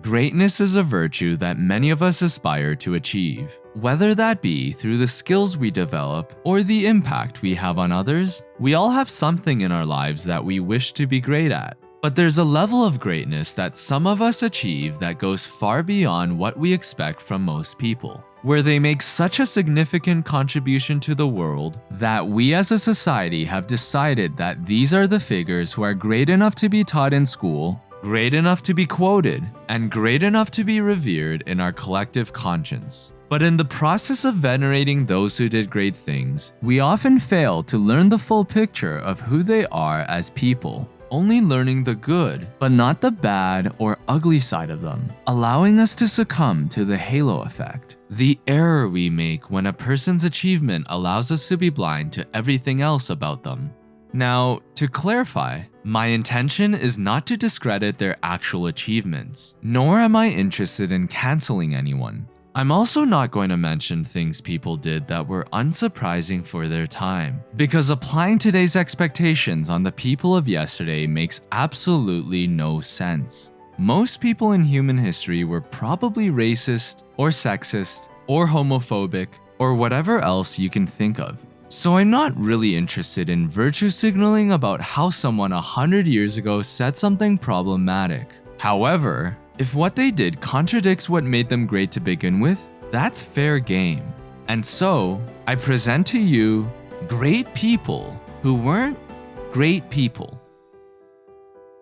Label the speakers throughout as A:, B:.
A: Greatness is a virtue that many of us aspire to achieve. Whether that be through the skills we develop or the impact we have on others, we all have something in our lives that we wish to be great at. But there's a level of greatness that some of us achieve that goes far beyond what we expect from most people, where they make such a significant contribution to the world that we as a society have decided that these are the figures who are great enough to be taught in school, great enough to be quoted, and great enough to be revered in our collective conscience. But in the process of venerating those who did great things, we often fail to learn the full picture of who they are as people, only learning the good, but not the bad or ugly side of them, allowing us to succumb to the halo effect, the error we make when a person's achievement allows us to be blind to everything else about them. Now, to clarify, my intention is not to discredit their actual achievements, nor am I interested in canceling anyone. I'm also not going to mention things people did that were unsurprising for their time, because applying today's expectations on the people of yesterday makes absolutely no sense. Most people in human history were probably racist, or sexist, or homophobic, or whatever else you can think of. So I'm not really interested in virtue signaling about how someone 100 years ago said something problematic. However, if what they did contradicts what made them great to begin with, that's fair game. And so, I present to you great people who weren't great people.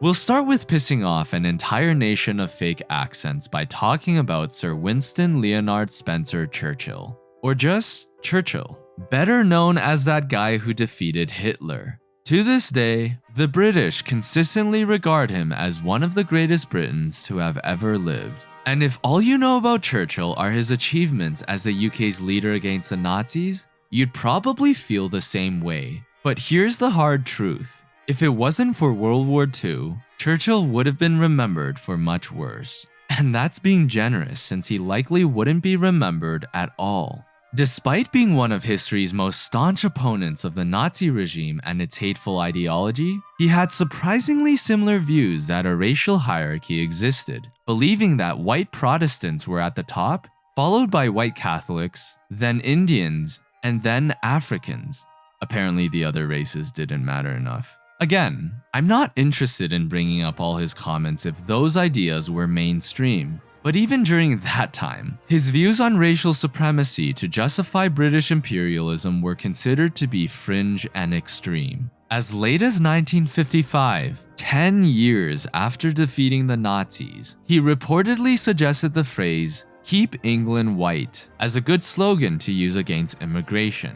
A: We'll start with pissing off an entire nation of fake accents by talking about Sir Winston Leonard Spencer Churchill, or just Churchill, better known as that guy who defeated Hitler. To this day, the British consistently regard him as one of the greatest Britons to have ever lived. And if all you know about Churchill are his achievements as the UK's leader against the Nazis, you'd probably feel the same way. But here's the hard truth. If it wasn't for World War II, Churchill would have been remembered for much worse. And that's being generous, since he likely wouldn't be remembered at all. Despite being one of history's most staunch opponents of the Nazi regime and its hateful ideology, he had surprisingly similar views that a racial hierarchy existed, believing that white Protestants were at the top, followed by white Catholics, then Indians, and then Africans. Apparently the other races didn't matter enough. Again, I'm not interested in bringing up all his comments if those ideas were mainstream. But even during that time, his views on racial supremacy to justify British imperialism were considered to be fringe and extreme. As late as 1955, 10 years after defeating the Nazis, he reportedly suggested the phrase, "Keep England white," as a good slogan to use against immigration.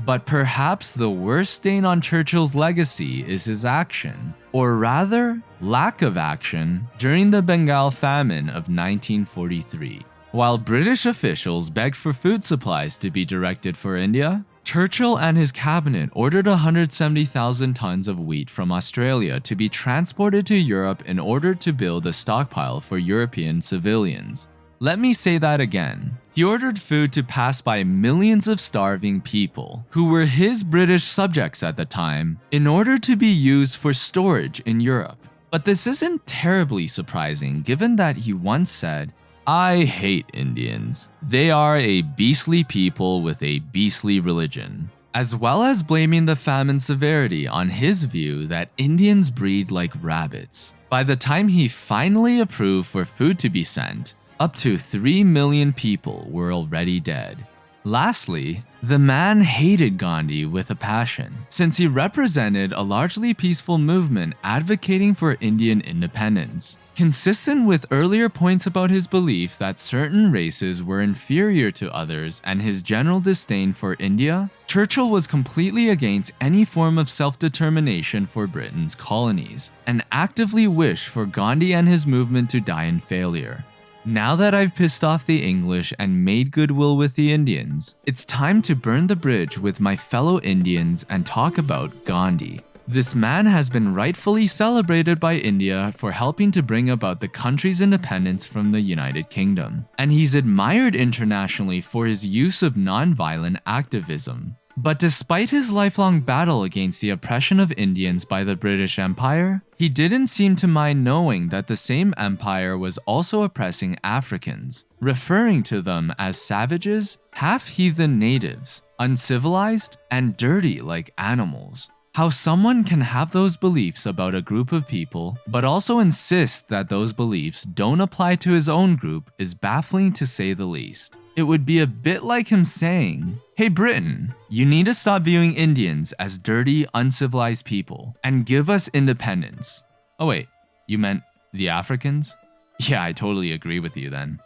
A: But perhaps the worst stain on Churchill's legacy is his action, or rather, lack of action, during the Bengal famine of 1943. While British officials begged for food supplies to be directed for India, Churchill and his cabinet ordered 170,000 tons of wheat from Australia to be transported to Europe in order to build a stockpile for European civilians. Let me say that again. He ordered food to pass by millions of starving people, who were his British subjects at the time, in order to be used for storage in Europe. But this isn't terribly surprising given that he once said, "I hate Indians. They are a beastly people with a beastly religion," as well as blaming the famine severity on his view that Indians breed like rabbits. By the time he finally approved for food to be sent, up to 3 million people were already dead. Lastly, the man hated Gandhi with a passion, since he represented a largely peaceful movement advocating for Indian independence. Consistent with earlier points about his belief that certain races were inferior to others and his general disdain for India, Churchill was completely against any form of self-determination for Britain's colonies, and actively wished for Gandhi and his movement to die in failure. Now that I've pissed off the English and made goodwill with the Indians, it's time to burn the bridge with my fellow Indians and talk about Gandhi. This man has been rightfully celebrated by India for helping to bring about the country's independence from the United Kingdom, and he's admired internationally for his use of non-violent activism. But despite his lifelong battle against the oppression of Indians by the British Empire, he didn't seem to mind knowing that the same empire was also oppressing Africans, referring to them as savages, half-heathen natives, uncivilized, and dirty like animals. How someone can have those beliefs about a group of people, but also insist that those beliefs don't apply to his own group is baffling to say the least. It would be a bit like him saying, "Hey Britain, you need to stop viewing Indians as dirty, uncivilized people and give us independence." Oh wait, you meant the Africans? Yeah, I totally agree with you then.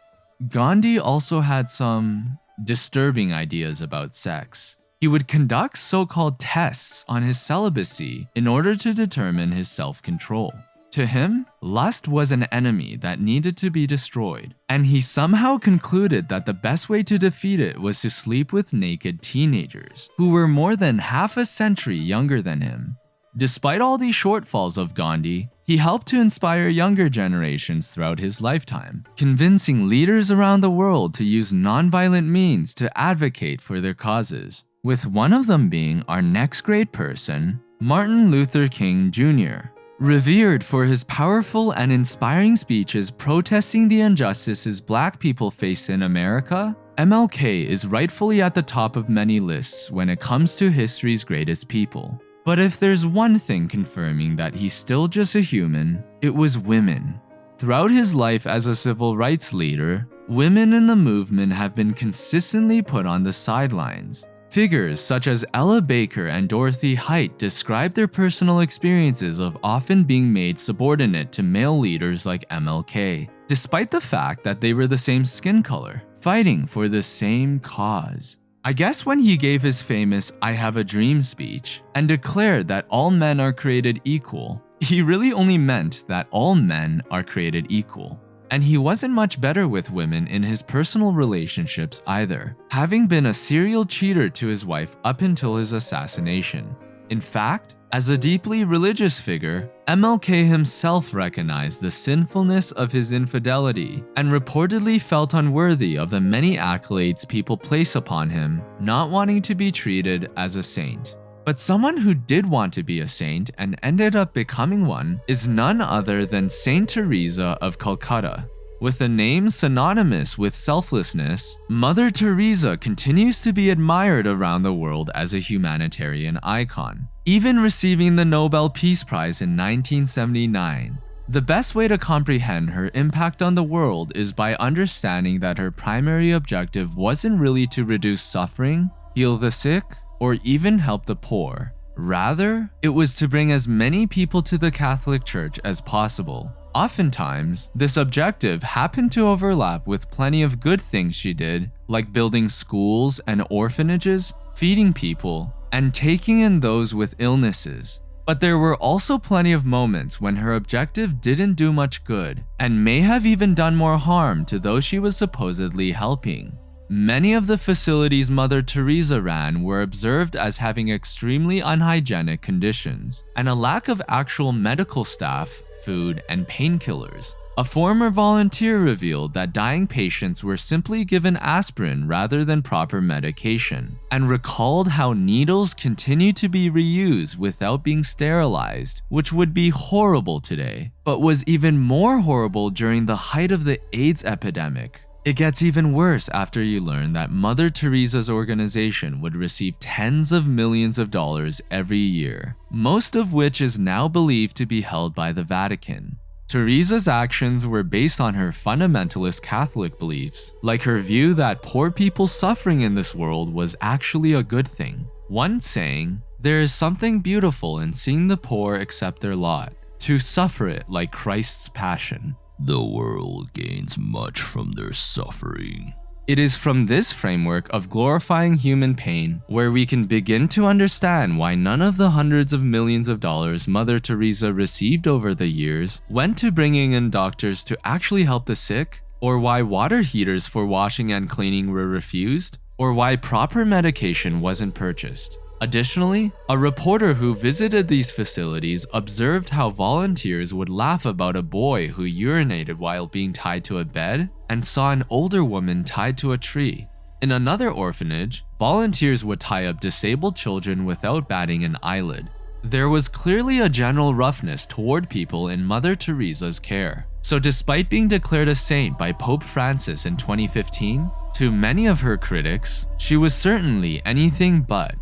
A: Gandhi also had some disturbing ideas about sex. He would conduct so-called tests on his celibacy in order to determine his self-control. To him, lust was an enemy that needed to be destroyed, and he somehow concluded that the best way to defeat it was to sleep with naked teenagers, who were more than half a century younger than him. Despite all these shortfalls of Gandhi, he helped to inspire younger generations throughout his lifetime, convincing leaders around the world to use nonviolent means to advocate for their causes, with one of them being our next great person, Martin Luther King Jr. Revered for his powerful and inspiring speeches protesting the injustices Black people face in America, MLK is rightfully at the top of many lists when it comes to history's greatest people. But if there's one thing confirming that he's still just a human, it was women. Throughout his life as a civil rights leader, women in the movement have been consistently put on the sidelines. Figures such as Ella Baker and Dorothy Height describe their personal experiences of often being made subordinate to male leaders like MLK, despite the fact that they were the same skin color, fighting for the same cause. I guess when he gave his famous "I have a dream" speech and declared that all men are created equal, he really only meant that all men are created equal. And he wasn't much better with women in his personal relationships either, having been a serial cheater to his wife up until his assassination. In fact, as a deeply religious figure, MLK himself recognized the sinfulness of his infidelity and reportedly felt unworthy of the many accolades people place upon him, not wanting to be treated as a saint. But someone who did want to be a saint and ended up becoming one is none other than Saint Teresa of Calcutta. With a name synonymous with selflessness, Mother Teresa continues to be admired around the world as a humanitarian icon, even receiving the Nobel Peace Prize in 1979. The best way to comprehend her impact on the world is by understanding that her primary objective wasn't really to reduce suffering, heal the sick, or even help the poor. Rather, it was to bring as many people to the Catholic Church as possible. Oftentimes, this objective happened to overlap with plenty of good things she did, like building schools and orphanages, feeding people, and taking in those with illnesses. But there were also plenty of moments when her objective didn't do much good, and may have even done more harm to those she was supposedly helping. Many of the facilities Mother Teresa ran were observed as having extremely unhygienic conditions and a lack of actual medical staff, food, and painkillers. A former volunteer revealed that dying patients were simply given aspirin rather than proper medication, and recalled how needles continue to be reused without being sterilized, which would be horrible today, but was even more horrible during the height of the AIDS epidemic. It gets even worse after you learn that Mother Teresa's organization would receive tens of millions of dollars every year, most of which is now believed to be held by the Vatican. Teresa's actions were based on her fundamentalist Catholic beliefs, like her view that poor people suffering in this world was actually a good thing. One saying, "There is something beautiful in seeing the poor accept their lot, to suffer it like Christ's passion. The world gains much from their suffering." It is from this framework of glorifying human pain where we can begin to understand why none of the hundreds of millions of dollars Mother Teresa received over the years went to bringing in doctors to actually help the sick, or why water heaters for washing and cleaning were refused, or why proper medication wasn't purchased. Additionally, a reporter who visited these facilities observed how volunteers would laugh about a boy who urinated while being tied to a bed and saw an older woman tied to a tree. In another orphanage, volunteers would tie up disabled children without batting an eyelid. There was clearly a general roughness toward people in Mother Teresa's care. So despite being declared a saint by Pope Francis in 2015, to many of her critics, she was certainly anything but.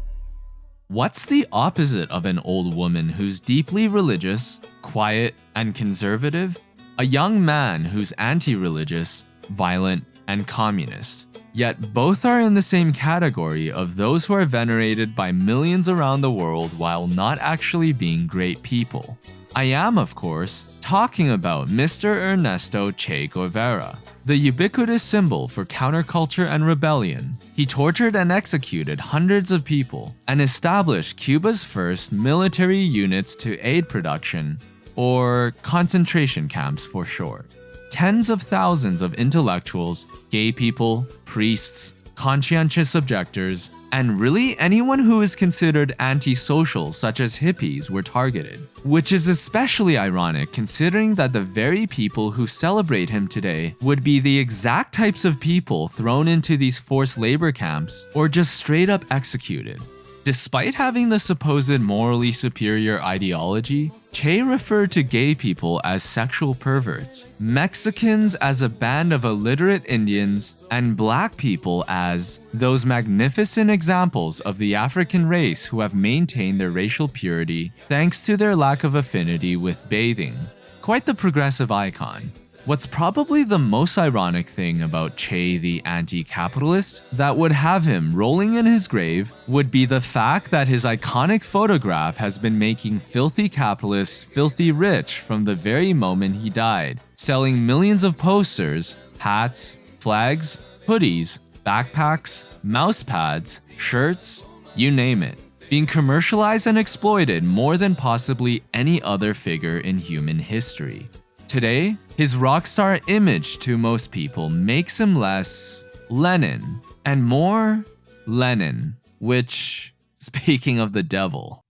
A: What's the opposite of an old woman who's deeply religious, quiet, and conservative? A young man who's anti-religious, violent, and communist. Yet both are in the same category of those who are venerated by millions around the world while not actually being great people. I am, of course, talking about Mr. Ernesto Che Guevara, the ubiquitous symbol for counterculture and rebellion. He tortured and executed hundreds of people and established Cuba's first military units to aid production, or concentration camps for short. Tens of thousands of intellectuals, gay people, priests, conscientious objectors, and really anyone who is considered antisocial such as hippies were targeted. Which is especially ironic considering that the very people who celebrate him today would be the exact types of people thrown into these forced labor camps or just straight up executed. Despite having the supposed morally superior ideology, Che referred to gay people as sexual perverts, Mexicans as a band of illiterate Indians, and black people as those magnificent examples of the African race who have maintained their racial purity thanks to their lack of affinity with bathing. Quite the progressive icon. What's probably the most ironic thing about Che the anti-capitalist that would have him rolling in his grave would be the fact that his iconic photograph has been making filthy capitalists filthy rich from the very moment he died, selling millions of posters, hats, flags, hoodies, backpacks, mouse pads, shirts, you name it, being commercialized and exploited more than possibly any other figure in human history. Today, his rock star image to most people makes him less Lennon and more Lennon, which, speaking of the devil.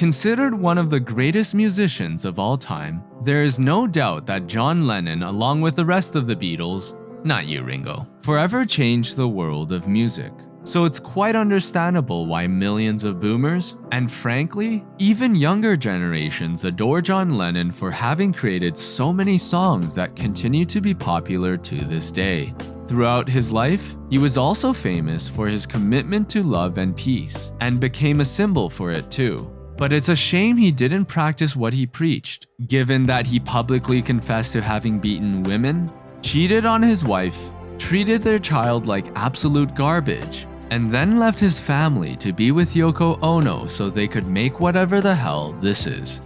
A: Considered one of the greatest musicians of all time, there is no doubt that John Lennon, along with the rest of the Beatles, not you Ringo, forever changed the world of music. So it's quite understandable why millions of boomers, and frankly, even younger generations adore John Lennon for having created so many songs that continue to be popular to this day. Throughout his life, he was also famous for his commitment to love and peace, and became a symbol for it too. But it's a shame he didn't practice what he preached, given that he publicly confessed to having beaten women, cheated on his wife, treated their child like absolute garbage, and then left his family to be with Yoko Ono so they could make whatever the hell this is.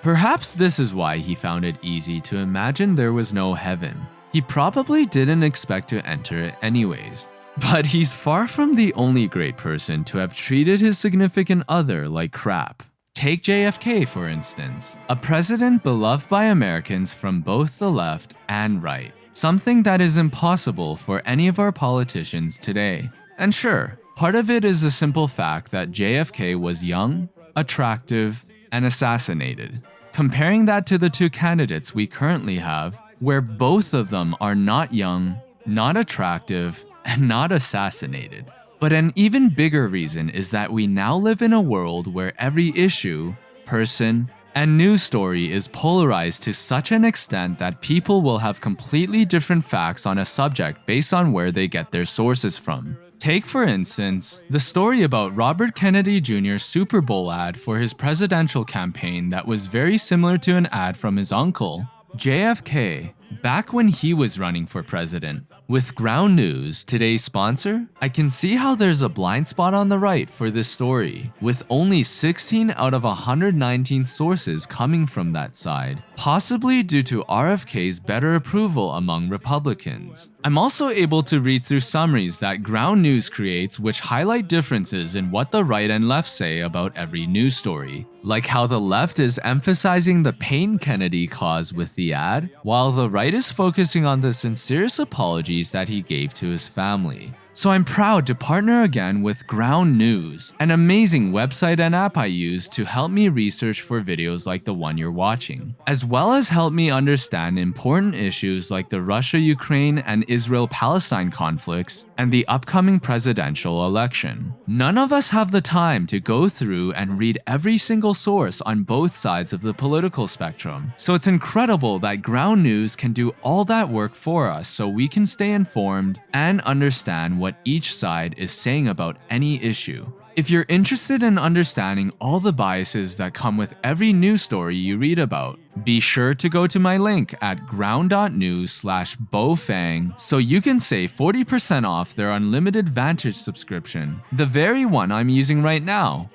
A: Perhaps this is why he found it easy to imagine there was no heaven. He probably didn't expect to enter it anyways. But he's far from the only great person to have treated his significant other like crap. Take JFK for instance, a president beloved by Americans from both the left and right. Something that is impossible for any of our politicians today. And sure, part of it is the simple fact that JFK was young, attractive, and assassinated. Comparing that to the two candidates we currently have, where both of them are not young, not attractive, and not assassinated. But an even bigger reason is that we now live in a world where every issue, person, and news story is polarized to such an extent that people will have completely different facts on a subject based on where they get their sources from. Take, for instance, the story about Robert Kennedy Jr.'s Super Bowl ad for his presidential campaign that was very similar to an ad from his uncle, JFK, back when he was running for president. With Ground News, today's sponsor, I can see how there's a blind spot on the right for this story, with only 16 out of 119 sources coming from that side, possibly due to RFK's better approval among Republicans. I'm also able to read through summaries that Ground News creates which highlight differences in what the right and left say about every news story, like how the left is emphasizing the pain Kennedy caused with the ad, while the right is focusing on the sincerest apologies that he gave to his family. So I'm proud to partner again with Ground News, an amazing website and app I use to help me research for videos like the one you're watching, as well as help me understand important issues like the Russia-Ukraine and Israel-Palestine conflicts and the upcoming presidential election. None of us have the time to go through and read every single source on both sides of the political spectrum, so it's incredible that Ground News can do all that work for us so we can stay informed and understand what each side is saying about any issue. If you're interested in understanding all the biases that come with every news story you read about, be sure to go to my link at ground.news/bofang so you can save 40% off their unlimited Vantage subscription, the very one I'm using right now.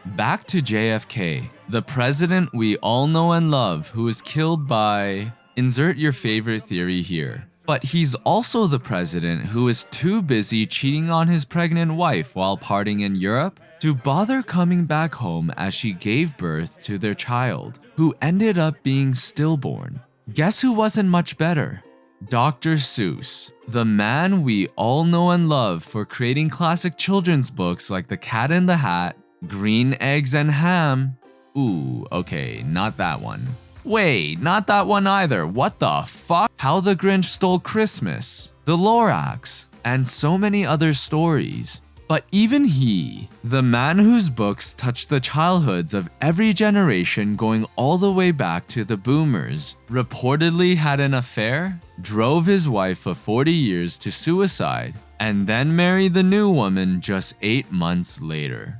A: Back to JFK, the president we all know and love who was killed by... insert your favorite theory here. But he's also the president who is too busy cheating on his pregnant wife while partying in Europe to bother coming back home as she gave birth to their child, who ended up being stillborn. Guess who wasn't much better? Dr. Seuss, the man we all know and love for creating classic children's books like The Cat in the Hat, Green Eggs and Ham. Ooh, okay, not that one. Wait, not that one either. What the fuck? How the Grinch Stole Christmas, The Lorax, and so many other stories. But even he, the man whose books touched the childhoods of every generation going all the way back to the boomers, reportedly had an affair, drove his wife of 40 years to suicide, and then married the new woman just 8 months later.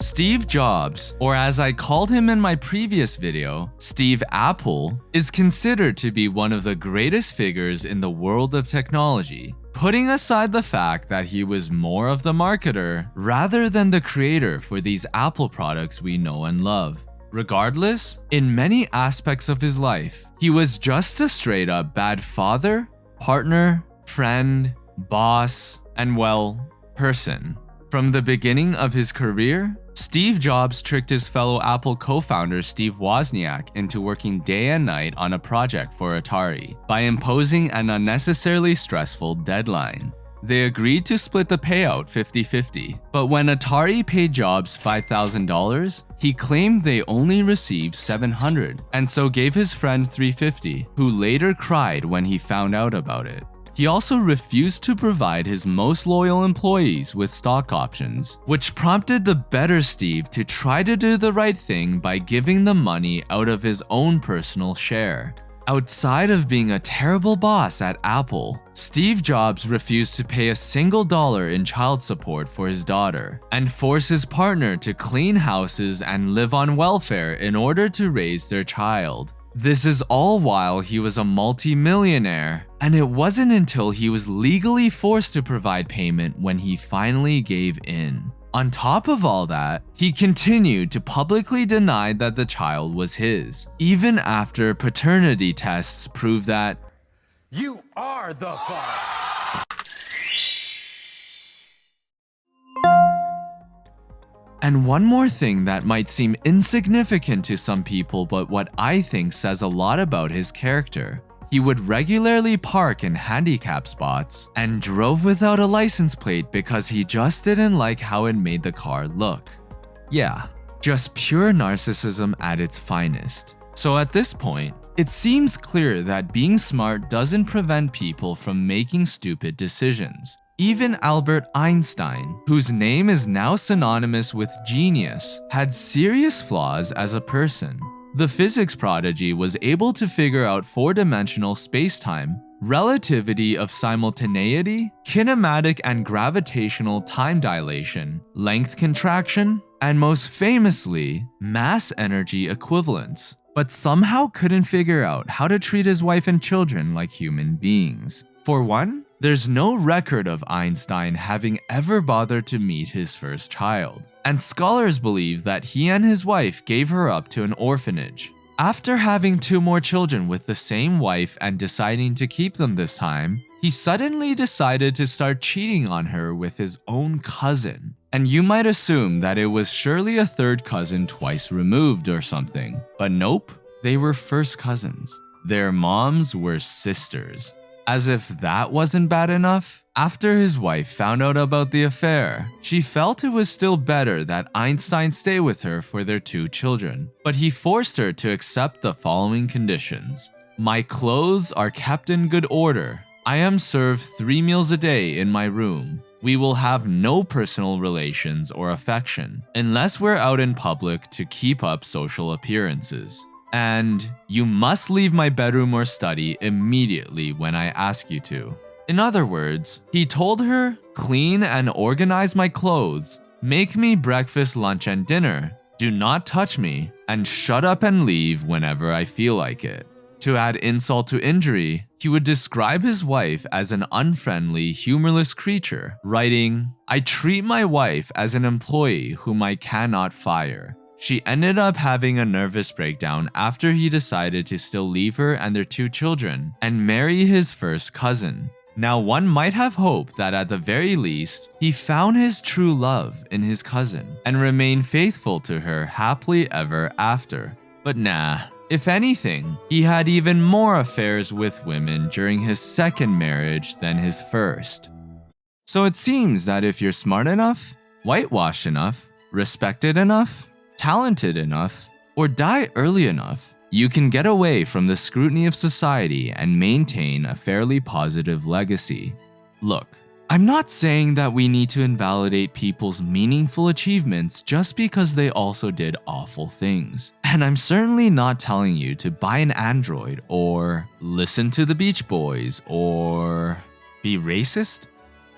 A: Steve Jobs, or as I called him in my previous video, Steve Apple, is considered to be one of the greatest figures in the world of technology, putting aside the fact that he was more of the marketer rather than the creator for these Apple products we know and love. Regardless, in many aspects of his life, he was just a straight up bad father, partner, friend, boss, and well, person. From the beginning of his career, Steve Jobs tricked his fellow Apple co-founder Steve Wozniak into working day and night on a project for Atari by imposing an unnecessarily stressful deadline. They agreed to split the payout 50-50, but when Atari paid Jobs $5,000, he claimed they only received $700 and so gave his friend $350, who later cried when he found out about it. He also refused to provide his most loyal employees with stock options, which prompted the better Steve to try to do the right thing by giving them money out of his own personal share. Outside of being a terrible boss at Apple, Steve Jobs refused to pay a single dollar in child support for his daughter, and forced his partner to clean houses and live on welfare in order to raise their child. This is all while he was a multi-millionaire, and it wasn't until he was legally forced to provide payment when he finally gave in. On top of all that, he continued to publicly deny that the child was his, even after paternity tests proved that
B: you are the father.
A: And one more thing that might seem insignificant to some people, but what I think says a lot about his character. He would regularly park in handicap spots and drove without a license plate because he just didn't like how it made the car look. Yeah, just pure narcissism at its finest. So at this point, it seems clear that being smart doesn't prevent people from making stupid decisions. Even Albert Einstein, whose name is now synonymous with genius, had serious flaws as a person. The physics prodigy was able to figure out four-dimensional spacetime, relativity of simultaneity, kinematic and gravitational time dilation, length contraction, and most famously, mass-energy equivalence, but somehow couldn't figure out how to treat his wife and children like human beings. For one, there's no record of Einstein having ever bothered to meet his first child, and scholars believe that he and his wife gave her up to an orphanage. After having 2 more children with the same wife and deciding to keep them this time, he suddenly decided to start cheating on her with his own cousin. And you might assume that it was surely a third cousin twice removed or something, but nope, they were first cousins. Their moms were sisters. As if that wasn't bad enough, after his wife found out about the affair, she felt it was still better that Einstein stay with her for their 2 children, but he forced her to accept the following conditions. My clothes are kept in good order. I am served 3 meals a day in my room. We will have no personal relations or affection, unless we're out in public to keep up social appearances. And you must leave my bedroom or study immediately when I ask you to. In other words, he told her, clean and organize my clothes, make me breakfast, lunch, and dinner, do not touch me, and shut up and leave whenever I feel like it. To add insult to injury, he would describe his wife as an unfriendly, humorless creature, writing, I treat my wife as an employee whom I cannot fire. She ended up having a nervous breakdown after he decided to still leave her and their 2 children and marry his first cousin. Now, one might have hoped that at the very least, he found his true love in his cousin and remained faithful to her happily ever after. But nah, if anything, he had even more affairs with women during his second marriage than his first. So it seems that if you're smart enough, whitewashed enough, respected enough, talented enough, or die early enough, you can get away from the scrutiny of society and maintain a fairly positive legacy. Look, I'm not saying that we need to invalidate people's meaningful achievements just because they also did awful things. And I'm certainly not telling you to buy an Android or listen to the Beach Boys or be racist.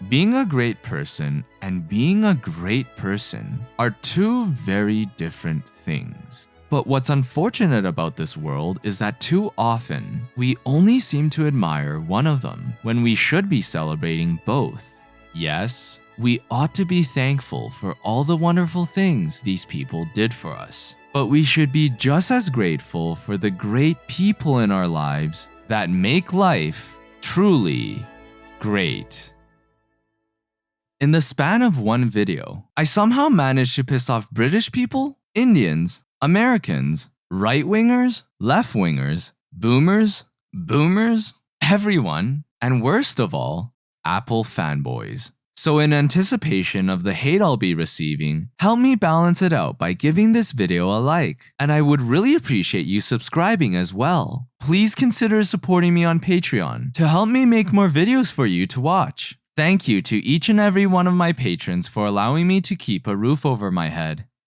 A: Being a great person and being a great person are 2 very different things. But what's unfortunate about this world is that too often, we only seem to admire one of them when we should be celebrating both. Yes, we ought to be thankful for all the wonderful things these people did for us. But we should be just as grateful for the great people in our lives that make life truly great. In the span of one video, I somehow managed to piss off British people, Indians, Americans, right-wingers, left-wingers, boomers, everyone, and worst of all, Apple fanboys. So in anticipation of the hate I'll be receiving, help me balance it out by giving this video a like, and I would really appreciate you subscribing as well. Please consider supporting me on Patreon to help me make more videos for you to watch. Thank you to each and every one of my patrons for allowing me to keep a roof over my head.